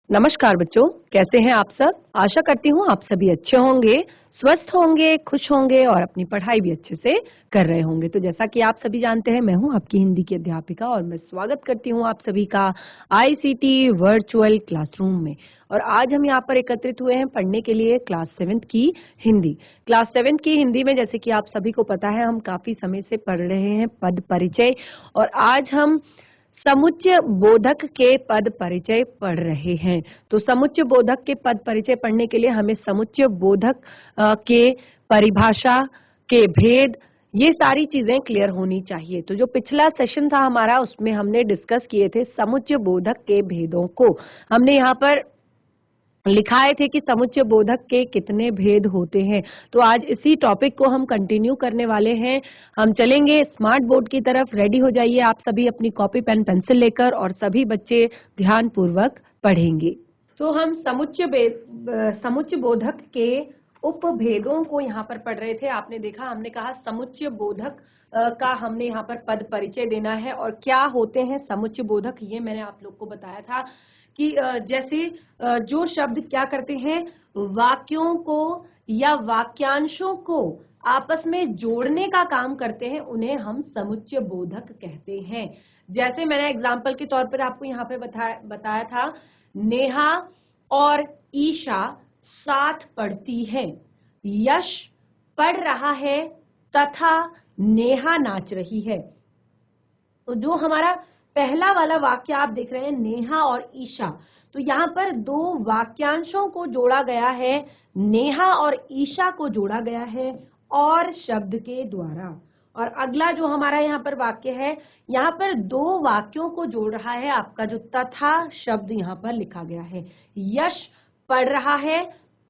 नमस्कार बच्चों, कैसे हैं आप सब? आशा करती हूँ आप सभी अच्छे होंगे, स्वस्थ होंगे, खुश होंगे और अपनी पढ़ाई भी अच्छे से कर रहे होंगे। तो जैसा कि आप सभी जानते हैं, मैं हूँ आपकी हिंदी की अध्यापिका और मैं स्वागत करती हूँ आप सभी का आईसीटी वर्चुअल क्लासरूम में। और आज हम यहाँ पर एकत्रित हुए हैं पढ़ने के लिए क्लास 7th की हिंदी। क्लास 7th की हिंदी में जैसे कि आप सभी को पता है, हम काफी समय से पढ़ रहे हैं पद परिचय और आज हम समुच्चय बोधक के पद परिचय पढ़ रहे हैं। तो समुच्चय बोधक के पद परिचय पढ़ने के लिए हमें समुच्चय बोधक के परिभाषा के भेद, ये सारी चीजें क्लियर होनी चाहिए। तो जो पिछला सेशन था हमारा, उसमें हमने डिस्कस किए थे समुच्चय बोधक के भेदों को। हमने यहाँ पर लिखाए थे कि समुच्चय बोधक के कितने भेद होते हैं। तो आज इसी टॉपिक को हम कंटिन्यू करने वाले हैं। हम चलेंगे स्मार्ट बोर्ड की तरफ। रेडी हो जाइए आप सभी अपनी कॉपी पेन पेंसिल लेकर और सभी बच्चे ध्यान पूर्वक पढ़ेंगे। तो हम समुच्चय बोधक के उपभेदों को यहाँ पर पढ़ रहे थे। आपने देखा, हमने कहा समुच्चय बोधक का हमने यहाँ पर पद परिचय देना है और क्या होते हैं समुच्चय बोधक, ये मैंने आप लोग को बताया था कि जैसे जो शब्द क्या करते हैं, वाक्यों को या वाक्यांशों को आपस में जोड़ने का काम करते हैं, उन्हें हम समुच्चय बोधक कहते हैं। जैसे मैंने एग्जाम्पल के तौर पर आपको यहाँ पे बताया था, नेहा और ईशा साथ पढ़ती हैं। यश पढ़ रहा है तथा नेहा नाच रही है। तो जो हमारा पहला वाला वाक्य आप देख रहे हैं, नेहा और ईशा, तो यहाँ पर दो वाक्यांशों को जोड़ा गया है, नेहा और ईशा को जोड़ा गया है और शब्द के द्वारा। और अगला जो हमारा यहाँ पर वाक्य है, यहाँ पर दो वाक्यों को जोड़ रहा है आपका जो तथा शब्द यहाँ पर लिखा गया है। यश पढ़ रहा है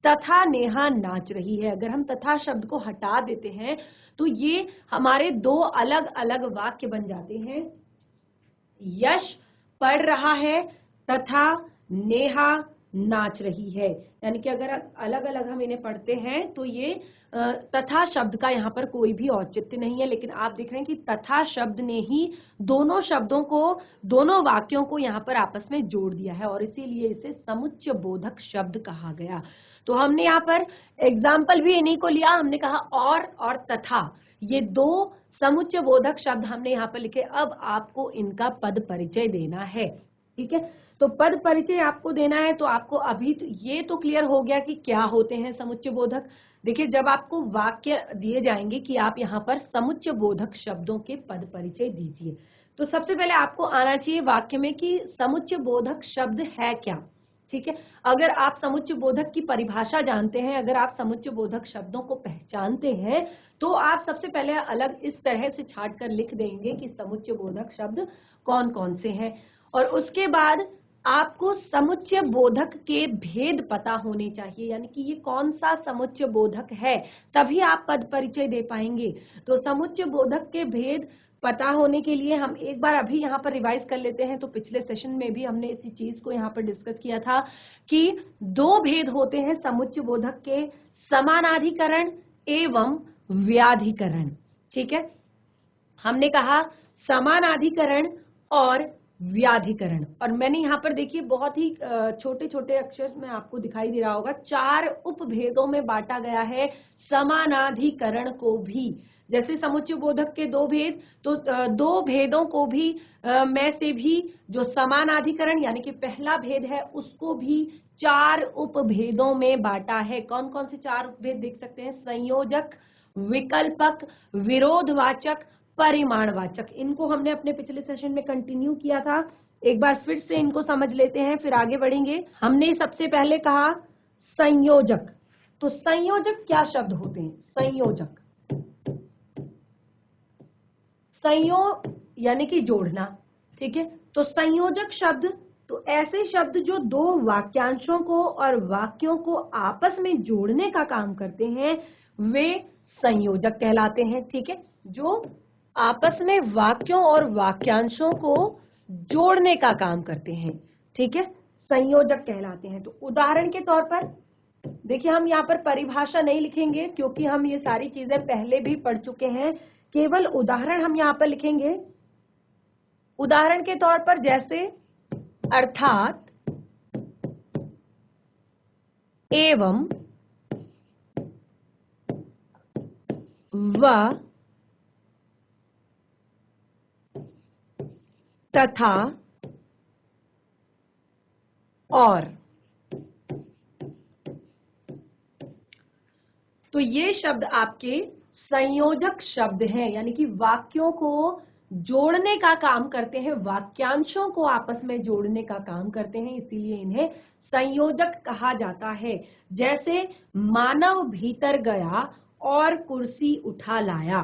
तथा नेहा नाच रही है। अगर हम तथा शब्द को हटा देते हैं तो ये हमारे दो अलग अलग वाक्य बन जाते हैं। यश पढ़ रहा है तथा नेहा नाच रही है। यानी कि अगर अलग अलग हम इन्हें पढ़ते हैं तो ये तथा शब्द का यहाँ पर कोई भी औचित्य नहीं है, लेकिन आप देख रहे हैं कि तथा शब्द ने ही दोनों शब्दों को, दोनों वाक्यों को यहाँ पर आपस में जोड़ दिया है और इसीलिए इसे समुच्चय बोधक शब्द कहा गया। तो हमने यहाँ पर एग्जाम्पल भी इन्हीं को लिया। हमने कहा और तथा, ये दो समुच्चय बोधक शब्द हमने यहाँ पर लिखे। अब आपको इनका पद परिचय देना है, ठीक है। तो पद परिचय आपको देना है, तो आपको अभी तो ये तो क्लियर हो गया कि क्या होते हैं समुच्चय बोधक। देखिए, जब आपको वाक्य दिए जाएंगे कि आप यहाँ पर समुच्चय बोधक शब्दों के पद परिचय दीजिए, तो सबसे पहले आपको आना चाहिए वाक्य में कि समुच्चय बोधक शब्द है क्या, ठीक है। अगर आप समुच्चय बोधक की परिभाषा जानते हैं, अगर आप समुच्चय बोधक शब्दों को पहचानते हैं, तो आप सबसे पहले अलग इस तरह से छाट कर लिख देंगे कि समुच्चय बोधक शब्द कौन कौन से हैं। और उसके बाद आपको समुच्चय बोधक के भेद पता होने चाहिए, यानी कि ये कौन सा समुच्चय बोधक है, तभी आप पद परिचय दे पाएंगे। तो समुच्चय बोधक के भेद पता होने के लिए हम एक बार अभी यहाँ पर रिवाइज कर लेते हैं। तो पिछले सेशन में भी हमने इसी चीज को यहाँ पर डिस्कस किया था कि दो भेद होते हैं समुच्चय बोधक के, समानाधिकरण एवं व्याधिकरण, ठीक है। हमने कहा समानाधिकरण और व्याधिकरण, और मैंने यहाँ पर देखिए बहुत ही छोटे छोटे अक्षर में आपको दिखाई दे रहा होगा, 4 उपभेदों में बांटा गया है समानाधिकरण को भी। जैसे समुच्चय बोधक के 2 भेद, तो 2 भेदों को भी में से भी जो समानाधिकरण यानी कि पहला भेद है, उसको भी 4 उपभेदों में बांटा है। कौन कौन से 4 उपभेद देख सकते हैं? संयोजक, विकल्पक, विरोधवाचक, परिमाणवाचक। इनको हमने अपने पिछले सेशन में कंटिन्यू किया था। एक बार फिर से इनको समझ लेते हैं, फिर आगे बढ़ेंगे। हमने सबसे पहले कहा संयोजक। तो संयोजक क्या शब्द होते हैं? संयोजक, यानी कि जोड़ना, ठीक है। तो संयोजक शब्द, तो ऐसे शब्द जो दो वाक्यांशों को और वाक्यों को आपस में जोड़ने का काम करते हैं, वे संयोजक कहलाते हैं, ठीक है। जो आपस में वाक्यों और वाक्यांशों को जोड़ने का काम करते हैं, ठीक है, संयोजक कहलाते हैं। तो उदाहरण के तौर पर देखिए, हम यहाँ पर परिभाषा नहीं लिखेंगे क्योंकि हम ये सारी चीजें पहले भी पढ़ चुके हैं। केवल उदाहरण हम यहाँ पर लिखेंगे। उदाहरण के तौर पर जैसे अर्थात, एवं, व, तथा, और। तो ये शब्द आपके संयोजक शब्द हैं, यानी कि वाक्यों को जोड़ने का काम करते हैं, वाक्यांशों को आपस में जोड़ने का काम करते हैं, इसीलिए इन्हें संयोजक कहा जाता है। जैसे मानव भीतर गया और कुर्सी उठा लाया।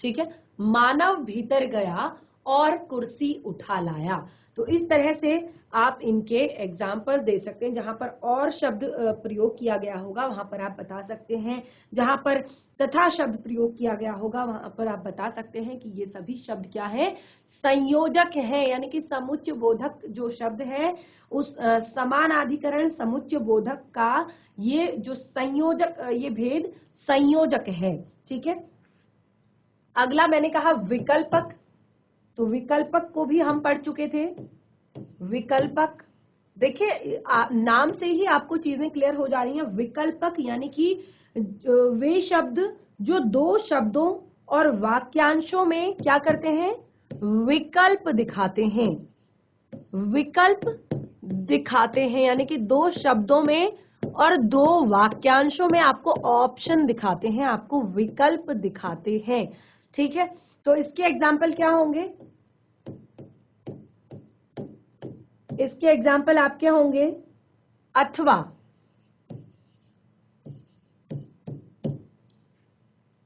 ठीक है, मानव भीतर गया और कुर्सी उठा लाया। तो इस तरह से आप इनके एग्जाम्पल दे सकते हैं। जहां पर और शब्द प्रयोग किया गया होगा वहां पर आप बता सकते हैं, जहां पर तथा शब्द प्रयोग किया गया होगा वहां पर आप बता सकते हैं कि ये सभी शब्द क्या है, संयोजक है। यानी कि समुच्चय बोधक जो शब्द है उस समानाधिकरण समुच्चय बोधक का ये जो संयोजक, ये भेद संयोजक है। ठीक है, अगला मैंने कहा विकल्पक। तो विकल्पक को भी हम पढ़ चुके थे। विकल्पक, देखिए नाम से ही आपको चीजें क्लियर हो जा रही हैं। विकल्पक यानी कि वे शब्द जो दो शब्दों और वाक्यांशों में क्या करते हैं, विकल्प दिखाते हैं। विकल्प दिखाते हैं यानी कि दो शब्दों में और दो वाक्यांशों में आपको ऑप्शन दिखाते हैं, आपको विकल्प दिखाते हैं। ठीक है, तो इसके एग्जाम्पल क्या होंगे, इसके एग्जाम्पल आपके होंगे अथवा,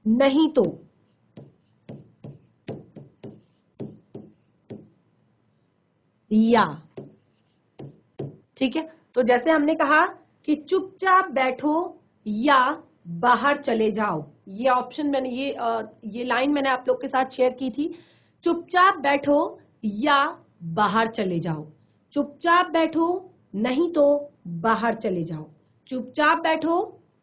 नहीं तो, या। ठीक है, तो जैसे हमने कहा कि चुपचाप बैठो या बाहर चले जाओ, ये ऑप्शन मैंने ये लाइन मैंने आप लोग के साथ शेयर की थी। चुपचाप बैठो या बाहर चले जाओ, चुपचाप बैठो नहीं तो बाहर चले जाओ, चुपचाप बैठो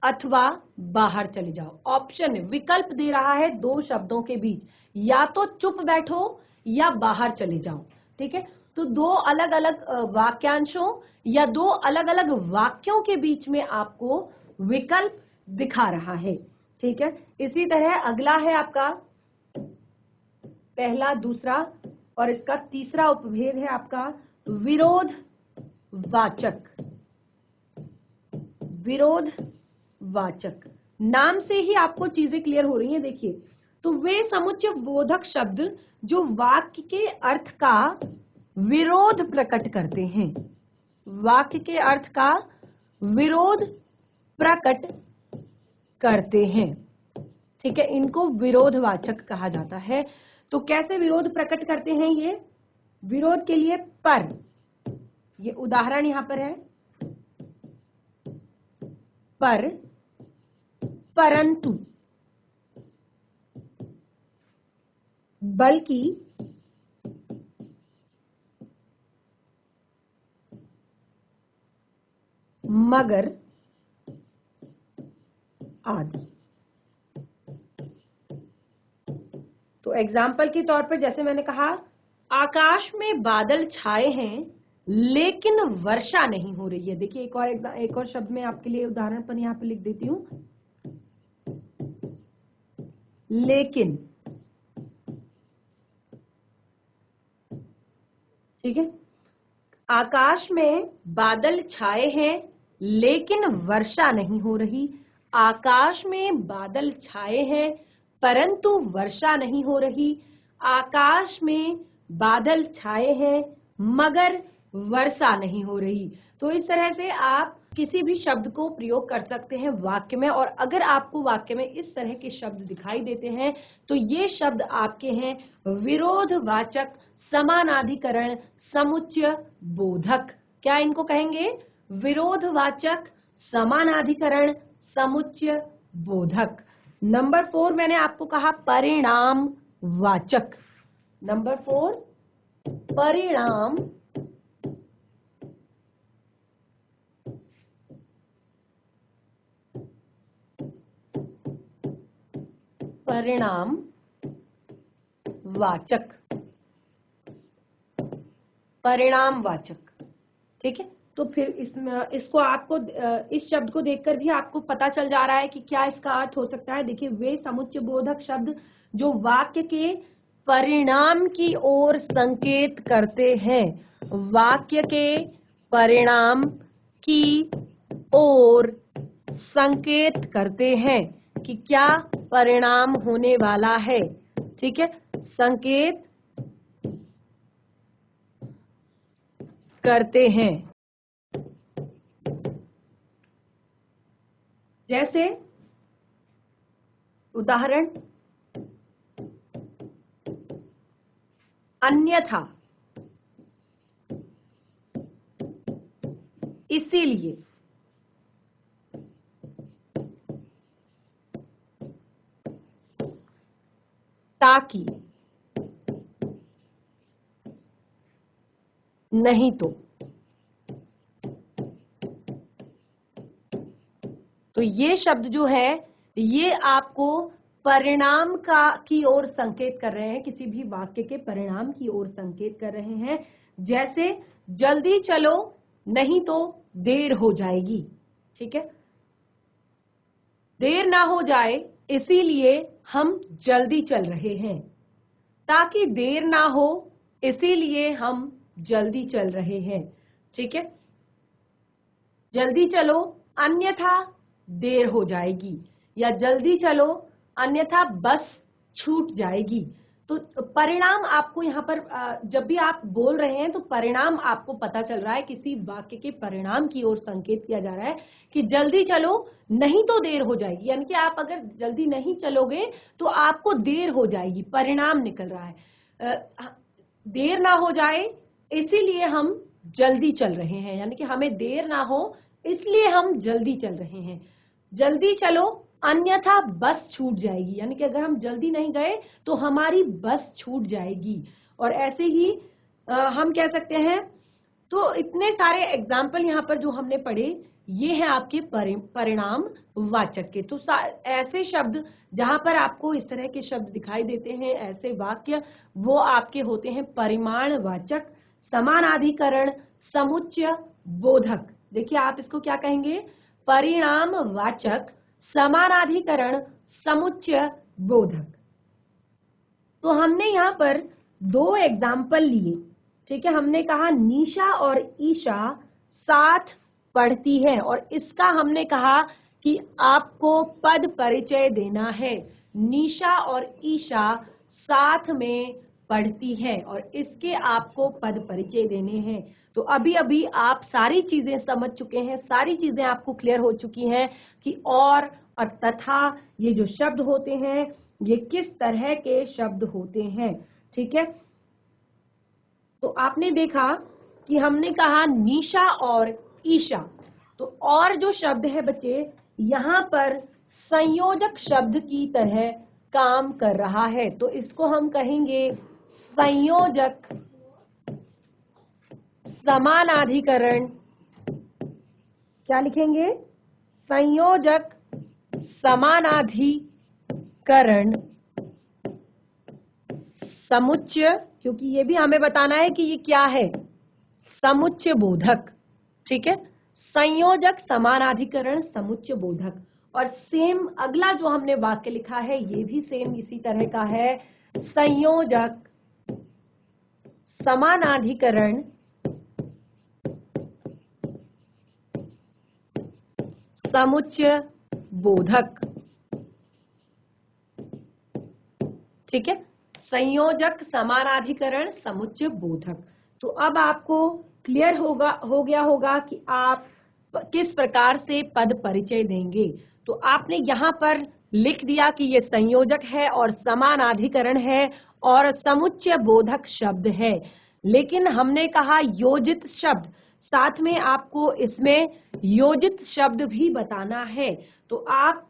अथवा बाहर चले जाओ। ऑप्शन विकल्प दे रहा है दो शब्दों के बीच, या तो चुप बैठो या बाहर चले जाओ। ठीक है, तो दो अलग अलग वाक्यांशों या दो अलग अलग वाक्यों के बीच में आपको विकल्प दिखा रहा है। ठीक है, इसी तरह अगला है आपका पहला, दूसरा और इसका तीसरा उपभेद है आपका विरोध वाचक। विरोध वाचक, नाम से ही आपको चीजें क्लियर हो रही हैं। देखिए, तो वे समुच्चय बोधक शब्द जो वाक्य के अर्थ का विरोध प्रकट करते हैं, वाक्य के अर्थ का विरोध प्रकट करते हैं। ठीक है, इनको विरोधवाचक कहा जाता है। तो कैसे विरोध प्रकट करते हैं ये, विरोध के लिए पर, ये उदाहरण यहां पर है, पर, परंतु, बल्कि, मगर आदि। तो एग्जाम्पल के तौर पर जैसे मैंने कहा, आकाश में बादल छाए हैं लेकिन वर्षा नहीं हो रही है। देखिए एक और शब्द में आपके लिए उदाहरण पर यहां पे लिख देती हूं, लेकिन। ठीक है, आकाश में बादल छाए हैं लेकिन वर्षा नहीं हो रही, आकाश में बादल छाए हैं परंतु वर्षा नहीं हो रही, आकाश में बादल छाए हैं मगर वर्षा नहीं हो रही। तो इस तरह से आप किसी भी शब्द को प्रयोग कर सकते हैं वाक्य में, और अगर आपको वाक्य में इस तरह के शब्द दिखाई देते हैं तो ये शब्द आपके हैं विरोधवाचक समानाधिकरण समुच्चय बोधक। क्या इनको कहेंगे, विरोधवाचक समानाधिकरण समुच्चय बोधक। नंबर 4 मैंने आपको कहा परिणाम वाचक। नंबर 4 परिणाम परिणाम वाचक, परिणाम वाचक। ठीक है, तो फिर इसको आपको इस शब्द को देखकर भी आपको पता चल जा रहा है कि क्या इसका अर्थ हो सकता है। देखिए, वे समुच्चय बोधक शब्द जो वाक्य के परिणाम की ओर संकेत करते हैं, वाक्य के परिणाम की ओर संकेत करते हैं कि क्या परिणाम होने वाला है। ठीक है, संकेत करते हैं। जैसे उदाहरण, अन्यथा, इसीलिए, ताकि, नहीं तो ये शब्द जो है ये आपको परिणाम की ओर संकेत कर रहे हैं, किसी भी वाक्य के परिणाम की ओर संकेत कर रहे हैं। जैसे जल्दी चलो नहीं तो देर हो जाएगी। ठीक है, देर ना हो जाए इसीलिए हम जल्दी चल रहे हैं, ताकि देर ना हो इसीलिए हम जल्दी चल रहे हैं। ठीक है, जल्दी चलो अन्यथा देर हो जाएगी, या जल्दी चलो अन्यथा बस छूट जाएगी। तो परिणाम आपको यहाँ पर जब भी आप बोल रहे हैं तो परिणाम आपको पता चल रहा है, किसी वाक्य के परिणाम की ओर संकेत किया जा रहा है कि जल्दी चलो नहीं तो देर हो जाएगी, यानी कि आप अगर जल्दी नहीं चलोगे तो आपको देर हो जाएगी, परिणाम निकल रहा है। देर ना हो जाए इसीलिए हम जल्दी चल रहे हैं, यानी कि हमें देर ना हो इसलिए हम जल्दी चल रहे हैं। जल्दी चलो अन्यथा बस छूट जाएगी, यानी कि अगर हम जल्दी नहीं गए तो हमारी बस छूट जाएगी। और ऐसे ही हम कह सकते हैं। तो इतने सारे एग्जाम्पल यहाँ पर जो हमने पढ़े ये है आपके परिणाम वाचक के। तो ऐसे शब्द जहां पर आपको इस तरह के शब्द दिखाई देते हैं, ऐसे वाक्य, वो आपके होते हैं परिमाण वाचक, समानाधिकरण, समुच्चय बोधक। देखिए आप इसको क्या कहेंगे, परिणाम वाचक, समानाधिकरण, समुच्चय बोधक। तो हमने यहाँ पर 2 एग्जाम्पल लिए। ठीक है, हमने कहा निशा और ईशा साथ पढ़ती है, और इसका हमने कहा कि आपको पद परिचय देना है। निशा और ईशा साथ में पढ़ती है और इसके आपको पद परिचय देने हैं। तो अभी अभी आप सारी चीजें समझ चुके हैं, सारी चीजें आपको क्लियर हो चुकी हैं कि और तथा ये जो शब्द होते हैं ये किस तरह के शब्द होते हैं। ठीक है, तो आपने देखा कि हमने कहा निशा और ईशा। तो और जो शब्द है बच्चे यहाँ पर संयोजक शब्द की तरह काम कर रहा है, तो इसको हम कहेंगे संयोजक समानाधिकरण। क्या लिखेंगे, संयोजक समानाधिकरण समुच्चय, क्योंकि ये भी हमें बताना है कि ये क्या है, समुच्चय बोधक। ठीक है, संयोजक समानाधिकरण समुच्चय बोधक। और सेम अगला जो हमने वाक्य लिखा है ये भी सेम इसी तरह का है, संयोजक समानाधिकरण समुच्चय बोधक। ठीक है, संयोजक समानाधिकरण समुच्चय बोधक। तो अब आपको क्लियर हो गया होगा कि आप किस प्रकार से पद परिचय देंगे। तो आपने यहाँ पर लिख दिया कि ये संयोजक है और समानाधिकरण है और समुच्चय बोधक शब्द है, लेकिन हमने कहा योजित शब्द, साथ में आपको इसमें योजित शब्द भी बताना है। तो आप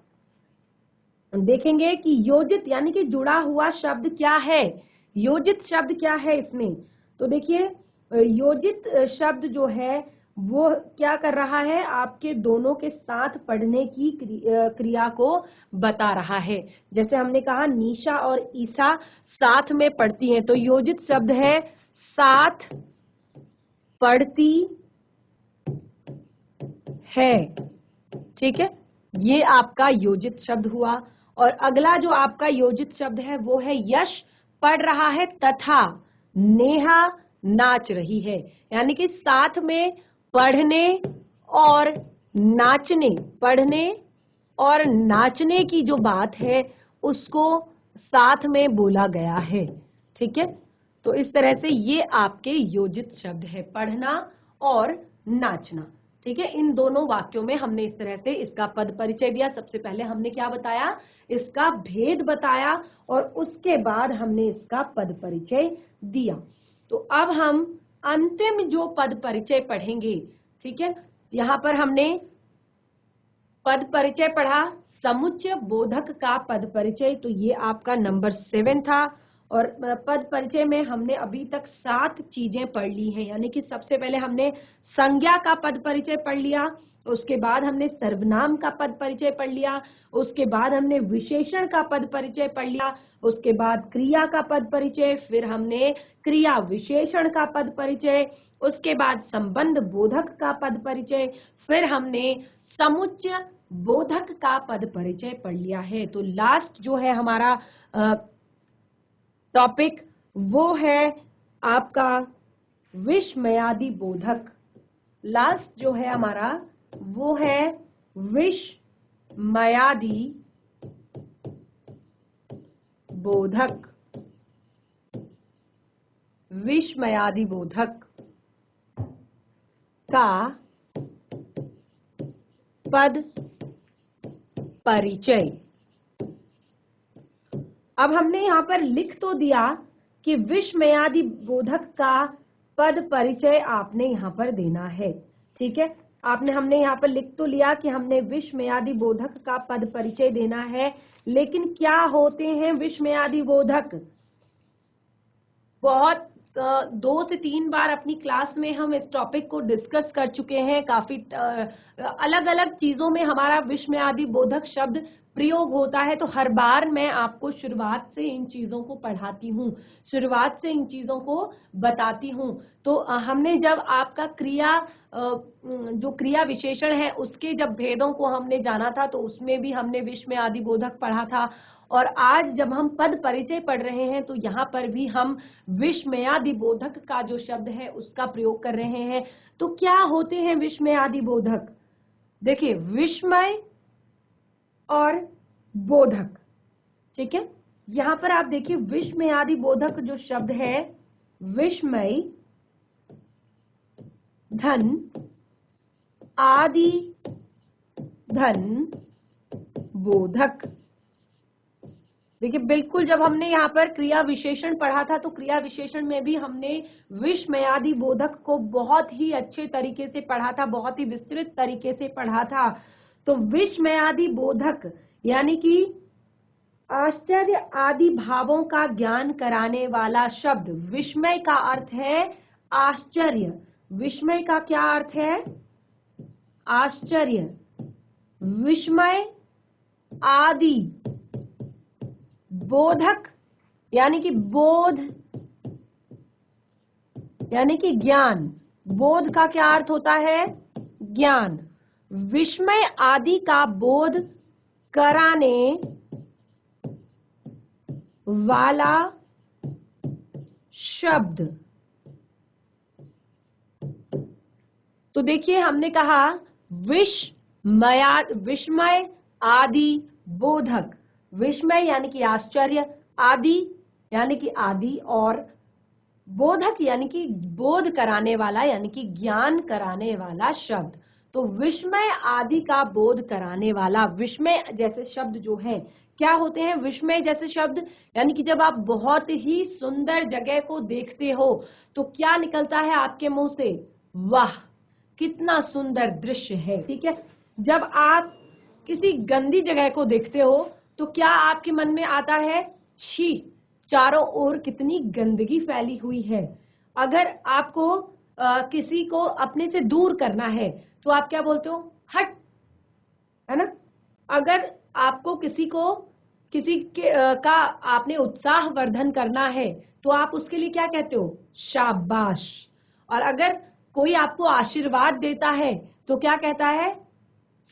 देखेंगे कि योजित यानी कि जुड़ा हुआ शब्द क्या है, योजित शब्द क्या है इसमें। तो देखिए योजित शब्द जो है वो क्या कर रहा है, आपके दोनों के साथ पढ़ने की क्रिया को बता रहा है। जैसे हमने कहा निशा और ईशा साथ में पढ़ती हैं, तो योजित शब्द है साथ पढ़ती है। ठीक है, ये आपका योजित शब्द हुआ। और अगला जो आपका योजित शब्द है वो है यश पढ़ रहा है तथा नेहा नाच रही है। यानी कि साथ में पढ़ने और नाचने, पढ़ने और नाचने की जो बात है उसको साथ में बोला गया है। ठीक है, तो इस तरह से ये आपके योजित शब्द है, पढ़ना और नाचना। ठीक है, इन दोनों वाक्यों में हमने इस तरह से इसका पद परिचय दिया। सबसे पहले हमने क्या बताया, इसका भेद बताया, और उसके बाद हमने इसका पद परिचय दिया। तो अब हम अंतिम जो पद परिचय पढ़ेंगे। ठीक है, यहाँ पर हमने पद परिचय पढ़ा, समुच्चय बोधक का पद परिचय, तो ये आपका नंबर 7 था। और पद परिचय में हमने अभी तक 7 चीजें पढ़ ली हैं। यानी कि सबसे पहले हमने संज्ञा का पद परिचय पढ़ लिया, उसके बाद हमने सर्वनाम का पद परिचय पढ़ लिया, उसके बाद हमने विशेषण का पद परिचय पढ़ लिया, उसके बाद क्रिया का पद परिचय, फिर हमने क्रिया विशेषण का पद परिचय, उसके बाद संबंध बोधक का पद परिचय, फिर हमने समुच्चय बोधक का पद परिचय पढ़ लिया है। तो लास्ट जो है हमारा टॉपिक वो है आपका विषमयादि बोधक। लास्ट जो है हमारा वो है विषमयादि बोधक। विषमयादि बोधक का पद परिचय। अब हमने यहाँ पर लिख तो दिया कि विषमयादि बोधक का पद परिचय आपने यहाँ पर देना है। ठीक है, हमने यहाँ पर लिख तो लिया कि हमने विषमयादि बोधक का पद परिचय देना है, लेकिन क्या होते हैं विषमयादि बोधक? बहुत 2 से 3 बार अपनी क्लास में हम इस टॉपिक को डिस्कस कर चुके हैं। काफी अलग अलग चीजों में हमारा विषमयादि बोधक शब्द प्रयोग होता है, तो हर बार मैं आपको शुरुआत से इन चीजों को पढ़ाती हूँ, शुरुआत से इन चीजों को बताती हूँ। तो हमने जब आपका क्रिया जो क्रिया विशेषण है उसके जब भेदों को हमने जाना था, तो उसमें भी हमने विषमयादि बोधक पढ़ा था। और आज जब हम पद परिचय पढ़ रहे हैं तो यहाँ पर भी हम विषमयादि बोधक का जो शब्द है उसका प्रयोग कर रहे हैं। तो क्या होते हैं विषमयादि बोधक? देखिए, विस्मय और बोधक। ठीक है, यहाँ पर आप देखिए विषमयादि बोधक जो शब्द है, विस्मय धन आदि धन बोधक। देखिए, बिल्कुल जब हमने यहाँ पर क्रिया विशेषण पढ़ा था तो क्रिया विशेषण में भी हमने विषमयादि बोधक को बहुत ही अच्छे तरीके से पढ़ा था, बहुत ही विस्तृत तरीके से पढ़ा था। तो विषमयादि बोधक यानी कि आश्चर्य आदि भावों का ज्ञान कराने वाला शब्द। विस्मय का अर्थ है आश्चर्य। विस्मय का क्या अर्थ है? आश्चर्य। विस्मय आदि बोधक यानी कि बोध यानी कि ज्ञान। बोध का क्या अर्थ होता है? ज्ञान। विस्मय आदि का बोध कराने वाला शब्द। तो देखिए, हमने कहा विस्मय आदि बोधक। विस्मय यानी कि आश्चर्य, आदि यानी कि आदि, और बोधक यानी कि बोध कराने वाला यानी कि ज्ञान कराने वाला शब्द। तो विस्मय आदि का बोध कराने वाला। विस्मय जैसे शब्द जो है क्या होते हैं? विस्मय जैसे शब्द यानी कि जब आप बहुत ही सुंदर जगह को देखते हो तो क्या निकलता है आपके मुंह से? वाह, कितना सुंदर दृश्य है। ठीक है, जब आप किसी गंदी जगह को देखते हो तो क्या आपके मन में आता है? छी, चारों ओर कितनी गंदगी फैली हुई है। अगर आपको किसी को अपने से दूर करना है तो आप क्या बोलते हो? हट, है ना? अगर आपको किसी का आपने उत्साह वर्धन करना है तो आप उसके लिए क्या कहते हो? शाबाश। और अगर कोई आपको आशीर्वाद देता है तो क्या कहता है?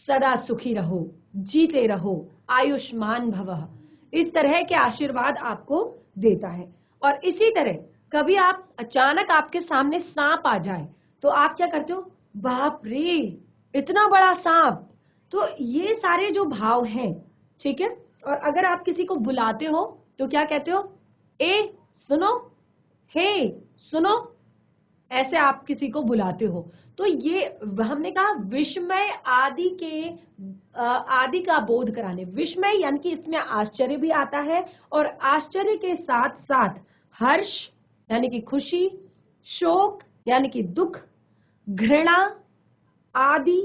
सदा सुखी रहो, जीते रहो, आयुष्मान भवः, इस तरह के आशीर्वाद आपको देता है। और इसी तरह कभी आप अचानक आपके सामने सांप आ जाए तो आप क्या करते हो? बाप रे, इतना बड़ा सांप। तो ये सारे जो भाव हैं, ठीक है। और अगर आप किसी को बुलाते हो तो क्या कहते हो? ए सुनो, हे सुनो, ऐसे आप किसी को बुलाते हो। तो ये हमने कहा विस्मय आदि के आदि का बोध कराने। विस्मय यानी कि इसमें आश्चर्य भी आता है और आश्चर्य के साथ साथ हर्ष यानी कि खुशी, शोक यानी कि दुख, घृणा आदि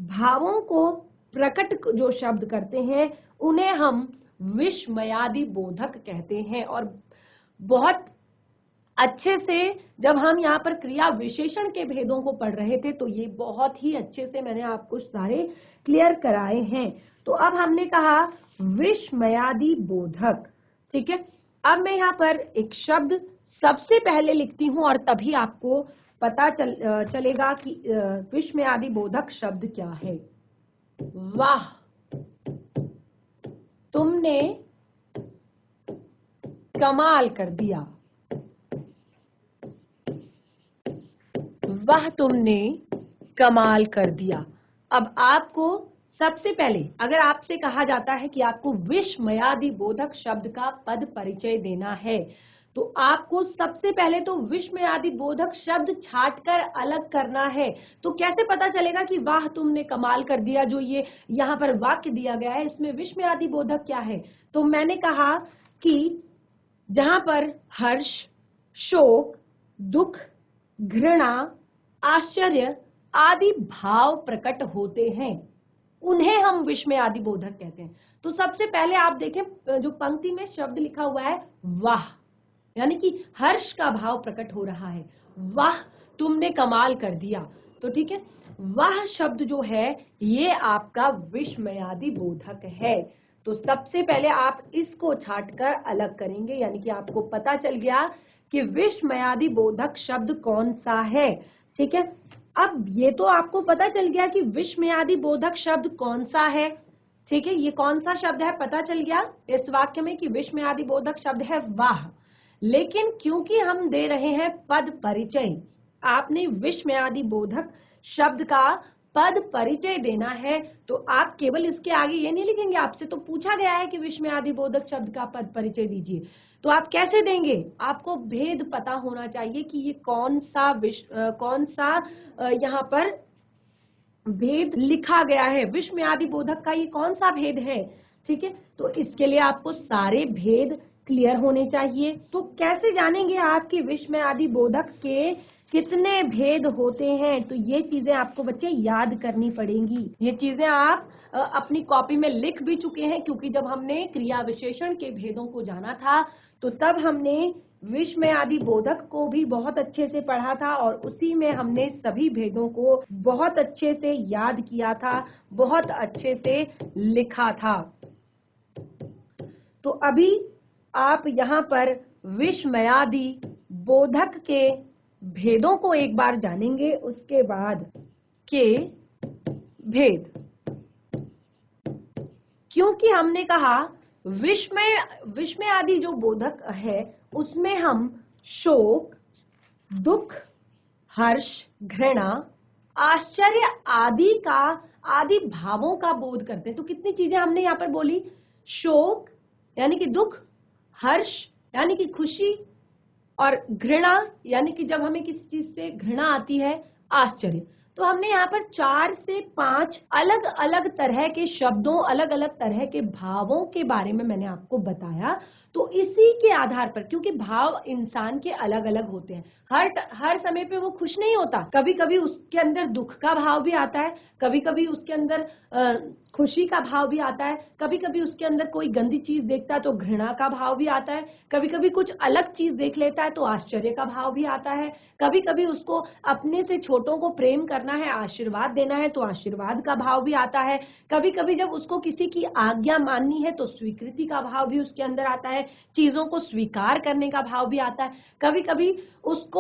भावों को प्रकट जो शब्द करते हैं उन्हें हम विस्मयादि बोधक कहते हैं। और बहुत अच्छे से जब हम यहाँ पर क्रिया विशेषण के भेदों को पढ़ रहे थे तो ये बहुत ही अच्छे से मैंने आपको सारे क्लियर कराए हैं। तो अब हमने कहा विस्मयादि बोधक, ठीक है। अब मैं यहाँ पर एक शब्द सबसे पहले लिखती हूँ और तभी आपको पता चलेगा कि विस्मयादि बोधक शब्द क्या है। वाह, तुमने कमाल कर दिया। वाह, तुमने कमाल कर दिया। अब आपको सबसे पहले अगर आपसे कहा जाता है कि आपको विस्मयादि बोधक शब्द का पद परिचय देना है तो आपको सबसे पहले तो विस्मयादि बोधक शब्द छांटकर अलग करना है। तो कैसे पता चलेगा कि वाह तुमने कमाल कर दिया, जो ये यहाँ पर वाक्य दिया गया है इसमें विस्मयादि बोधक क्या है? तो मैंने कहा कि जहां पर हर्ष, शोक, दुख, घृणा, आश्चर्य आदि भाव प्रकट होते हैं उन्हें हम विस्मयादि बोधक कहते हैं। तो सबसे पहले आप देखें जो पंक्ति में शब्द लिखा हुआ है वाह, यानी कि हर्ष का भाव प्रकट हो रहा है। वाह, तुमने कमाल कर दिया। तो ठीक है, वाह शब्द जो है ये आपका विस्मयादि बोधक है। तो सबसे पहले आप इसको छांटकर अलग करेंगे, यानी कि आपको पता चल गया कि विस्मयादि बोधक शब्द कौन सा है। ठीक है, अब ये तो आपको पता चल गया कि विस्मयादि बोधक शब्द कौन सा है। ठीक है, ये कौन सा शब्द है पता चल गया इस वाक्य में कि विस्मयादि बोधक शब्द है वाह। लेकिन क्योंकि हम दे रहे हैं पद परिचय, आपने विस्मयादि बोधक शब्द का पद परिचय देना है, तो आप केवल इसके आगे ये नहीं लिखेंगे। आपसे तो पूछा गया है कि विस्मयादि बोधक शब्द का पद परिचय दीजिए, तो आप कैसे देंगे? आपको भेद पता होना चाहिए कि ये कौन सा यहाँ पर भेद लिखा गया है, विस्मयादि बोधक का ये कौन सा भेद है। ठीक है, तो इसके लिए आपको सारे भेद क्लियर होने चाहिए। तो कैसे जानेंगे आप कि विस्मयादि बोधक के कितने भेद होते हैं? तो ये चीजें आपको बच्चे याद करनी पड़ेंगी। ये चीजें आप अपनी कॉपी में लिख भी चुके हैं, क्योंकि जब हमने क्रिया विशेषण के भेदों को जाना था तो तब हमने विस्मयादि बोधक को भी बहुत अच्छे से पढ़ा था और उसी में हमने सभी भेदों को बहुत अच्छे से याद किया था, बहुत अच्छे से लिखा था। तो अभी आप यहाँ पर विस्मयादि बोधक के भेदों को एक बार जानेंगे, उसके बाद के भेद। क्योंकि हमने कहा विस्मयादि जो बोधक है उसमें हम शोक, दुख, हर्ष, घृणा, आश्चर्य आदि भावों का बोध करते हैं। तो कितनी चीजें हमने यहाँ पर बोली? शोक यानी कि दुख, हर्ष यानी कि खुशी, और घृणा यानी कि जब हमें किसी चीज से घृणा आती है, आश्चर्य। तो हमने यहाँ पर 4 से 5 अलग अलग तरह के शब्दों, अलग अलग तरह के भावों के बारे में मैंने आपको बताया। तो इसी के आधार पर, क्योंकि भाव इंसान के अलग अलग होते हैं, हर समय पे वो खुश नहीं होता, कभी कभी उसके अंदर दुख का भाव भी आता है, कभी कभी उसके अंदर खुशी का भाव भी आता है, कभी कभी उसके अंदर कोई गंदी चीज देखता है तो घृणा का भाव भी आता है, कभी कभी कुछ अलग चीज देख लेता है तो आश्चर्य का भाव भी आता है, कभी कभी उसको अपने से छोटों को प्रेम करना है, आशीर्वाद देना है तो आशीर्वाद का भाव भी आता है, कभी कभी जब उसको किसी की आज्ञा माननी है तो स्वीकृति का भाव भी उसके अंदर आता है, चीजों को स्वीकार करने का भाव भी आता है, कभी कभी उसको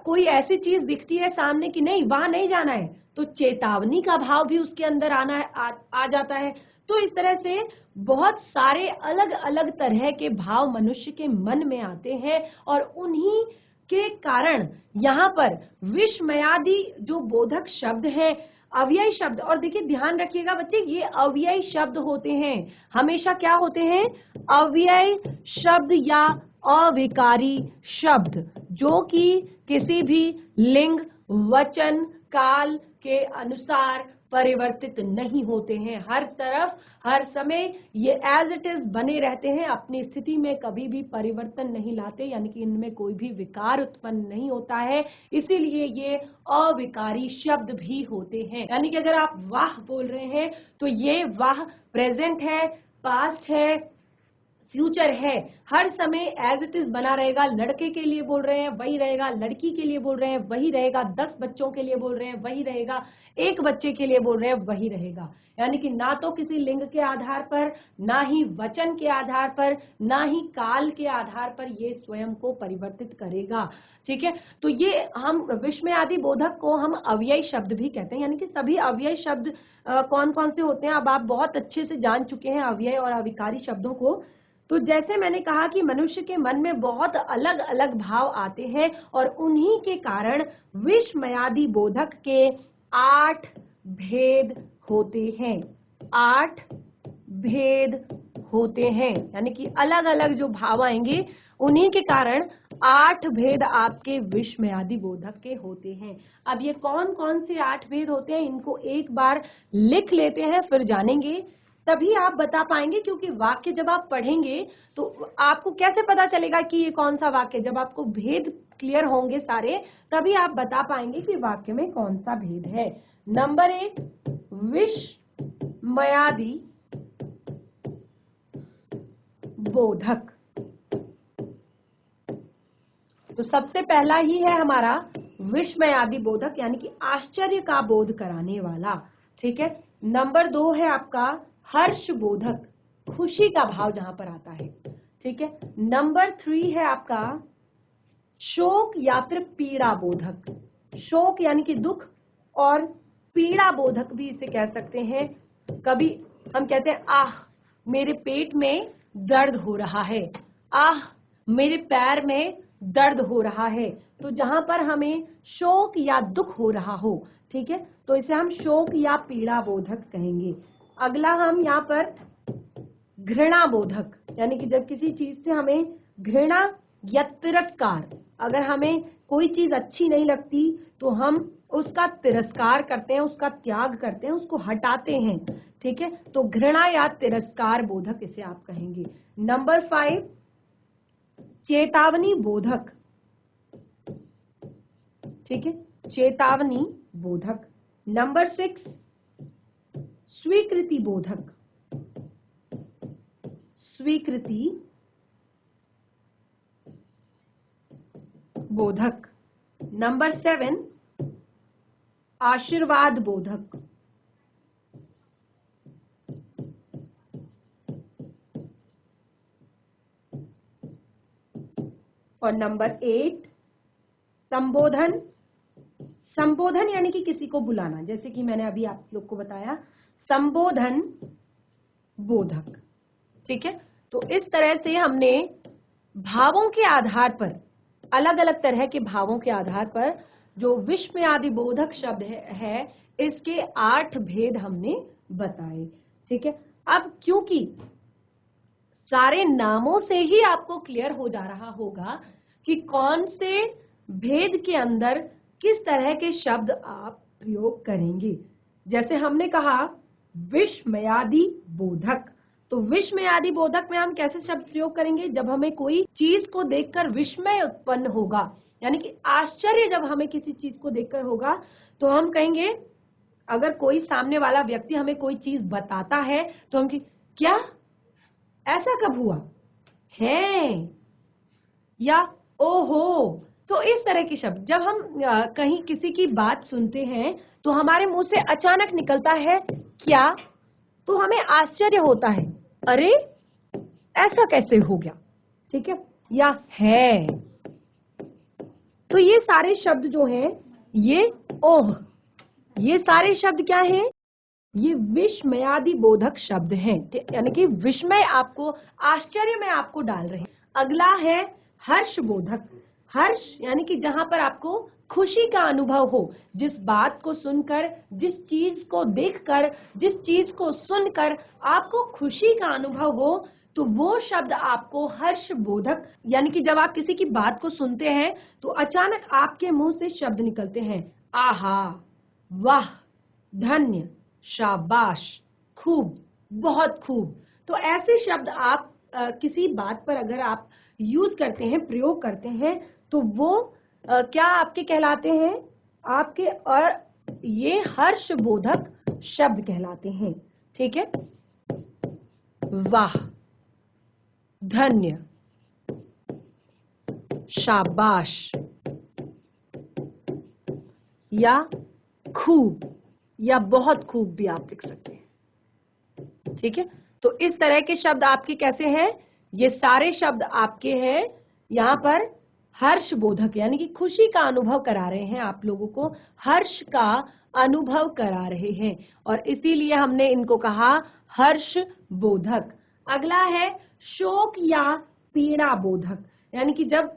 कोई ऐसी चीज दिखती है सामने कि नहीं वहां नहीं जाना है तो चेतावनी का भाव भी उसके अंदर आ जाता है। तो इस तरह से बहुत सारे अलग अलग तरह के भाव मनुष्य के मन में आते हैं और उन्हीं के कारण यहाँ पर विस्मयादि जो बोधक शब्द है, अव्ययी शब्द, और देखिए ध्यान रखिएगा बच्चे, ये अव्ययी शब्द होते हैं, हमेशा क्या होते हैं, अव्ययी शब्द या अविकारी शब्द, जो कि किसी भी लिंग, वचन, काल के अनुसार परिवर्तित नहीं होते हैं। हर तरफ हर समय ये एज इट इज बने रहते हैं, अपनी स्थिति में कभी भी परिवर्तन नहीं लाते, यानी कि इनमें कोई भी विकार उत्पन्न नहीं होता है, इसीलिए ये अविकारी शब्द भी होते हैं। यानी कि अगर आप वाह बोल रहे हैं तो ये वाह प्रेजेंट है, पास्ट है, फ्यूचर है, हर समय एज इट इज बना रहेगा। लड़के के लिए बोल रहे हैं वही रहेगा, लड़की के लिए बोल रहे हैं वही रहेगा, 10 बच्चों के लिए बोल रहे हैं वही रहेगा, एक बच्चे के लिए बोल रहे हैं वही रहेगा। यानी कि ना तो किसी लिंग के आधार पर, ना ही वचन के आधार पर, ना ही काल के आधार पर ये स्वयं को परिवर्तित करेगा। ठीक है, तो ये हम विस्मयादि बोधक को हम अव्ययी शब्द भी कहते हैं। यानी कि सभी अव्ययी शब्द कौन कौन से होते हैं अब आप बहुत अच्छे से जान चुके हैं, अव्यय और अविकारी शब्दों को। तो जैसे मैंने कहा कि मनुष्य के मन में बहुत अलग अलग भाव आते हैं और उन्हीं के कारण विस्मयादि बोधक के 8 भेद होते हैं। 8 भेद होते हैं, यानी कि अलग अलग जो भाव आएंगे उन्हीं के कारण 8 भेद आपके विस्मयादि बोधक के होते हैं। अब ये कौन कौन से 8 भेद होते हैं, इनको एक बार लिख लेते हैं, फिर जानेंगे, तभी आप बता पाएंगे। क्योंकि वाक्य जब आप पढ़ेंगे तो आपको कैसे पता चलेगा कि ये कौन सा वाक्य, जब आपको भेद क्लियर होंगे सारे, तभी आप बता पाएंगे कि वाक्य में कौन सा भेद है। नंबर 1, विस्मयादि बोधक। तो सबसे पहला ही है हमारा विस्मयादि बोधक, यानी कि आश्चर्य का बोध कराने वाला। ठीक है, नंबर 2 है आपका हर्ष बोधक, खुशी का भाव जहां पर आता है। ठीक है, नंबर 3 है आपका शोक या फिर पीड़ा बोधक। शोक यानी कि दुख, और पीड़ा बोधक भी इसे कह सकते हैं। कभी हम कहते हैं आह मेरे पेट में दर्द हो रहा है, आह मेरे पैर में दर्द हो रहा है, तो जहां पर हमें शोक या दुख हो रहा हो, ठीक है, तो इसे हम शोक या पीड़ा बोधक कहेंगे। अगला हम यहाँ पर घृणा बोधक, यानी कि जब किसी चीज से हमें घृणा या तिरस्कार, अगर हमें कोई चीज अच्छी नहीं लगती तो हम उसका तिरस्कार करते हैं, उसका त्याग करते हैं, उसको हटाते हैं। ठीक है, तो घृणा या तिरस्कार बोधक इसे आप कहेंगे। नंबर 5 चेतावनी बोधक। ठीक है, चेतावनी बोधक। नंबर 6 स्वीकृति बोधक। स्वीकृति बोधक। नंबर 7 आशीर्वाद बोधक। और नंबर 8 संबोधन। संबोधन यानी कि किसी को बुलाना, जैसे कि मैंने अभी आप लोग को बताया, संबोधन बोधक। ठीक है, तो इस तरह से हमने भावों के आधार पर, अलग अलग तरह के भावों के आधार पर जो विस्मयादि बोधक शब्द है इसके 8 भेद हमने बताए। ठीक है, अब क्योंकि सारे नामों से ही आपको क्लियर हो जा रहा होगा कि कौन से भेद के अंदर किस तरह के शब्द आप प्रयोग करेंगे। जैसे हमने कहा विस्मयादि बोधक, तो विस्मयादि बोधक में हम कैसे शब्द प्रयोग करेंगे, जब हमें कोई चीज को देखकर विस्मय उत्पन्न होगा, यानी कि आश्चर्य जब हमें किसी चीज को देखकर होगा, तो हम कहेंगे, अगर कोई सामने वाला व्यक्ति हमें कोई चीज बताता है तो हम क्या, ऐसा कब हुआ है, या ओहो। तो इस तरह के शब्द जब हम कहीं किसी की बात सुनते हैं तो हमारे मुंह से अचानक निकलता है क्या, तो हमें आश्चर्य होता है, अरे ऐसा कैसे हो गया। ठीक है, या है। तो ये सारे शब्द जो हैं ये ओह, ये सारे शब्द क्या हैं? ये विस्मयादि बोधक शब्द हैं, यानी कि विस्मय आपको, आश्चर्य में आपको डाल रहे हैं। अगला है हर्ष बोधक। हर्ष यानी कि जहां पर आपको खुशी का अनुभव हो, जिस बात को सुनकर, जिस चीज को देखकर, जिस चीज को सुनकर आपको खुशी का अनुभव हो, तो वो शब्द आपको हर्ष बोधक, यानी कि जब आप किसी की बात को सुनते हैं तो अचानक आपके मुंह से शब्द निकलते हैं, आहा, वाह, धन्य, शाबाश, खूब, बहुत खूब। तो ऐसे शब्द आप किसी बात पर अगर आप यूज करते हैं, प्रयोग करते हैं, तो वो क्या आपके कहलाते हैं? आपके, और ये हर्षबोधक शब्द कहलाते हैं। ठीक है, वाह, धन्य, शाबाश या खूब या बहुत खूब भी आप लिख सकते हैं। ठीक है, तो इस तरह के शब्द आपके कैसे हैं? ये सारे शब्द आपके हैं यहाँ पर हर्षबोधक, यानी कि खुशी का अनुभव करा रहे हैं, आप लोगों को हर्ष का अनुभव करा रहे हैं, और इसीलिए हमने इनको कहा हर्षबोधक। अगला है शोक या पीड़ा बोधक, यानी कि जब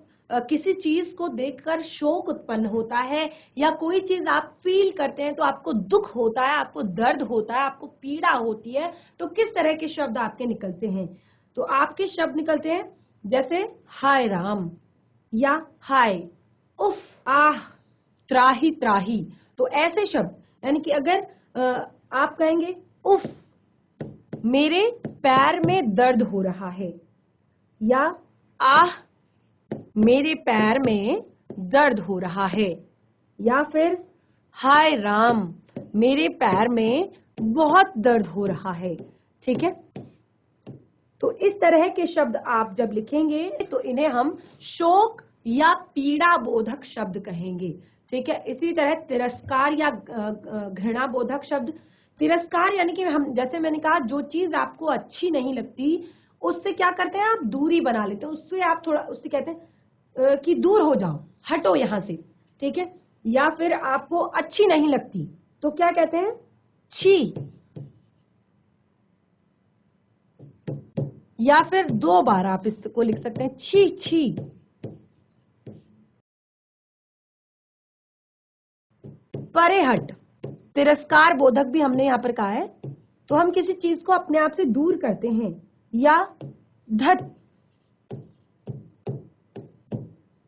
किसी चीज को देखकर शोक उत्पन्न होता है या कोई चीज आप फील करते हैं तो आपको दुख होता है, आपको दर्द होता है, आपको पीड़ा होती है, तो किस तरह के शब्द आपके निकलते हैं? तो आपके शब्द निकलते हैं जैसे हाय राम या हाय, उफ, आह, त्राही त्राही। तो ऐसे शब्द, यानी कि अगर आप कहेंगे उफ, मेरे पैर में दर्द हो रहा है, या आह, मेरे पैर में दर्द हो रहा है, या फिर हाय राम, मेरे पैर में बहुत दर्द हो रहा है। ठीक है, तो इस तरह के शब्द आप जब लिखेंगे तो इन्हें हम शोक या पीड़ा बोधक शब्द कहेंगे। ठीक है, इसी तरह तिरस्कार या घृणा बोधक शब्द। तिरस्कार यानी कि हम, जैसे मैंने कहा, जो चीज आपको अच्छी नहीं लगती उससे क्या करते हैं, आप दूरी बना लेते हैं, उससे आप थोड़ा, उससे कहते हैं कि दूर हो जाओ, हटो यहाँ से। ठीक है, या फिर आपको अच्छी नहीं लगती तो क्या कहते हैं, छी, या फिर 2 बार आप इसको लिख सकते हैं, छी छी। परे हट, तिरस्कार बोधक भी हमने यहाँ पर कहा है, तो हम किसी चीज को अपने आप से दूर करते हैं। या धत,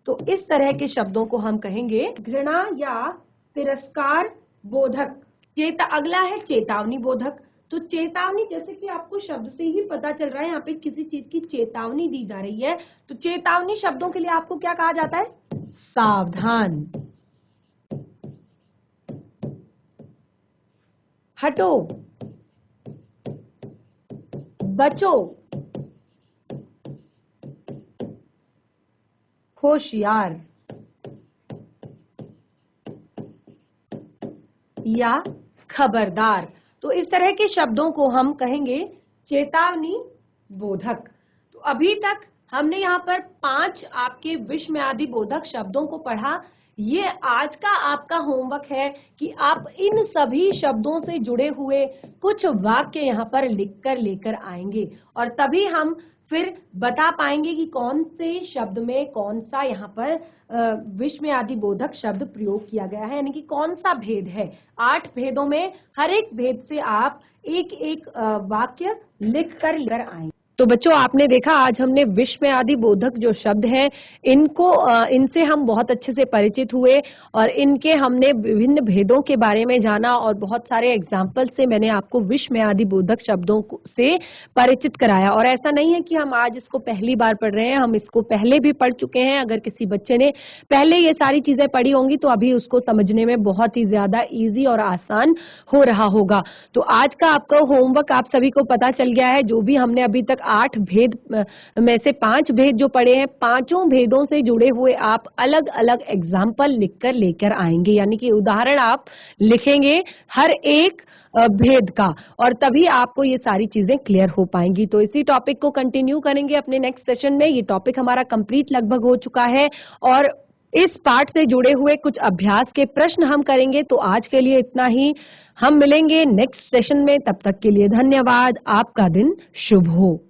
तो इस तरह के शब्दों को हम कहेंगे घृणा या तिरस्कार बोधक। अगला है चेतावनी बोधक। तो चेतावनी, जैसे कि आपको शब्द से ही पता चल रहा है, यहाँ पे किसी चीज की चेतावनी दी जा रही है, तो चेतावनी शब्दों के लिए आपको क्या कहा जाता है, सावधान, हटो, बचो, होशियार, या खबरदार। तो इस तरह के शब्दों को हम कहेंगे चेतावनी बोधक। तो अभी तक हमने यहाँ पर 5 आपके विस्मयादि बोधक शब्दों को पढ़ा। ये आज का आपका होमवर्क है कि आप इन सभी शब्दों से जुड़े हुए कुछ वाक्य यहाँ पर लिखकर लेकर आएंगे, और तभी हम फिर बता पाएंगे कि कौन से शब्द में कौन सा यहाँ पर विस्मयादि बोधक शब्द प्रयोग किया गया है, यानी कि कौन सा भेद है। 8 भेदों में हर एक भेद से आप एक एक वाक्य लिख कर लेकर आएंगे। तो बच्चों, आपने देखा आज हमने विस्मयादि बोधक जो शब्द हैं इनको इनसे हम बहुत अच्छे से परिचित हुए, और इनके हमने विभिन्न भेदों के बारे में जाना, और बहुत सारे एग्जाम्पल से मैंने आपको विस्मयादि बोधक शब्दों से परिचित कराया। और ऐसा नहीं है कि हम आज इसको पहली बार पढ़ रहे हैं, हम इसको पहले भी पढ़ चुके हैं। अगर किसी बच्चे ने पहले ये सारी चीजें पढ़ी होंगी तो अभी उसको समझने में बहुत ही ज्यादा ईजी और आसान हो रहा होगा। तो आज का आपका होमवर्क आप सभी को पता चल गया है। जो भी हमने अभी तक 8 भेद में से 5 भेद जो पढ़े हैं, पांचों भेदों से जुड़े हुए आप अलग अलग एग्जाम्पल लिखकर लेकर आएंगे, यानी कि उदाहरण आप लिखेंगे हर एक भेद का, और तभी आपको ये सारी चीजें क्लियर हो पाएंगी। तो इसी टॉपिक को कंटिन्यू करेंगे अपने नेक्स्ट सेशन में। ये टॉपिक हमारा कंप्लीट लगभग हो चुका है, और इस पाठ से जुड़े हुए कुछ अभ्यास के प्रश्न हम करेंगे। तो आज के लिए इतना ही। हम मिलेंगे नेक्स्ट सेशन में। तब तक के लिए धन्यवाद। आपका दिन शुभ हो।